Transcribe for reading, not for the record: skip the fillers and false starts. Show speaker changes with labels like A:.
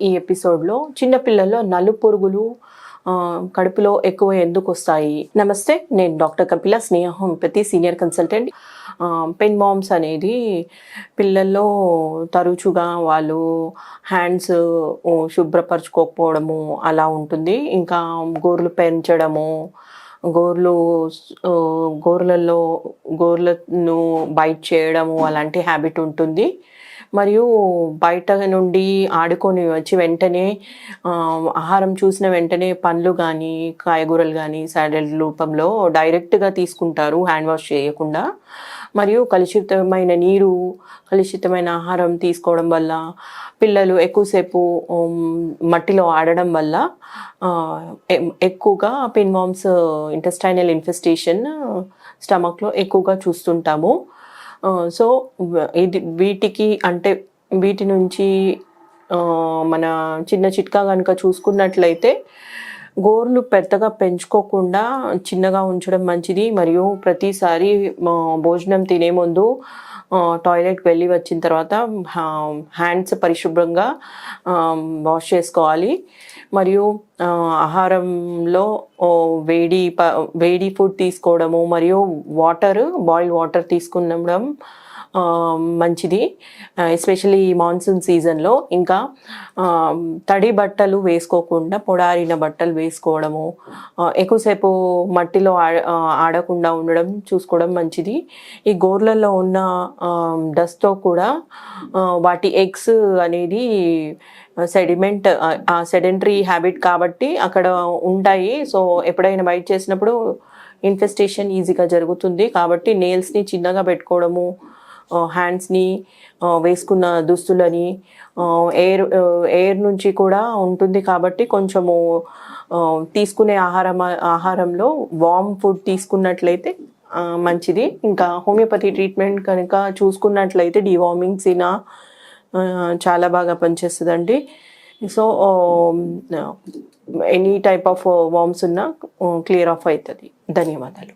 A: ఈ ఎపిసోడ్‌లో చిన్న పిల్లల్లో నలుపురుగులు కడుపులో ఎక్కువ ఎందుకొస్తాయి? నమస్తే. నేను doctor Kapila, Sneha homeopathy senior consultant. Pinworms అనేది పిల్లల్లో తరచుగా వాళ్ళు హ్యాండ్స్ శుభ్రపరచుకోకపోవడము అలా ఉంటుంది. ఇంకా గోర్లు పెంచడము, గోర్లు గోర్లలో గోర్లను బైట్ చేయడము అలాంటి హ్యాబిట్ ఉంటుంది. మరియు బయట నుండి ఆడుకొని వచ్చి వెంటనే ఆహారం చూసిన వెంటనే పండ్లు కానీ కాయగూరలు కానీ సాలడ్ రూపంలో డైరెక్ట్గా తీసుకుంటారు హ్యాండ్ వాష్ చేయకుండా. మరియు కలుషితమైన నీరు, కలుషితమైన ఆహారం తీసుకోవడం వల్ల పిల్లలు ఎక్కువసేపు మట్టిలో ఆడడం వల్ల ఎక్కువగా పెన్ మామ్స్ ఇంటెస్టైనల్ ఇన్ఫెస్టేషన్ స్టమక్లో ఎక్కువగా చూస్తుంటాము. సో వీటి నుంచి మన చిన్న చిట్కా కనుక చూసుకున్నట్లయితే గోర్లు పెద్దగా పెంచుకోకుండా చిన్నగా ఉంచడం మంచిది. మరియు ప్రతిసారి భోజనం తినే ముందు టాయిలెట్కి వెళ్ళి వచ్చిన తర్వాత హ్యాండ్స్ పరిశుభ్రంగా వాష్ చేసుకోవాలి. మరియు ఆహారంలో వేడి ఫుడ్ తీసుకోవడము మరియు బాయిల్డ్ వాటర్ తీసుకునడం మంచిది, ఎస్పెషల్లీ ఈ మాన్సూన్ సీజన్లో. ఇంకా తడి బట్టలు వేసుకోకుండా పొడారిన బట్టలు వేసుకోవడము, ఎక్కువసేపు మట్టిలో ఆడకుండా ఉండడం చూసుకోవడం మంచిది. ఈ గోర్లలో ఉన్న డస్ట్తో కూడా వాటి ఎగ్స్ అనేది సెడెంటరీ హ్యాబిట్ కాబట్టి అక్కడ ఉంటాయి. సో ఎప్పుడైనా బైట్ చేసినప్పుడు ఇన్ఫెస్టేషన్ ఈజీగా జరుగుతుంది. కాబట్టి నెయిల్స్ని చిన్నగా పెట్టుకోవడము, హ్యాండ్స్ని వేసుకున్న దుస్తులని ఎయిర్ నుంచి కూడా ఉంటుంది కాబట్టి కొంచెము తీసుకునే ఆహారంలో వార్మ్ ఫుడ్ తీసుకున్నట్లయితే మంచిది. ఇంకా హోమియోపతి ట్రీట్మెంట్ కనుక చూసుకున్నట్లయితే డివార్మింగ్స్ చాలా బాగా పనిచేస్తుందండి. So any type of worms ఉన్నా క్లియర్ ఆఫ్ అవుతుంది. ధన్యవాదాలు.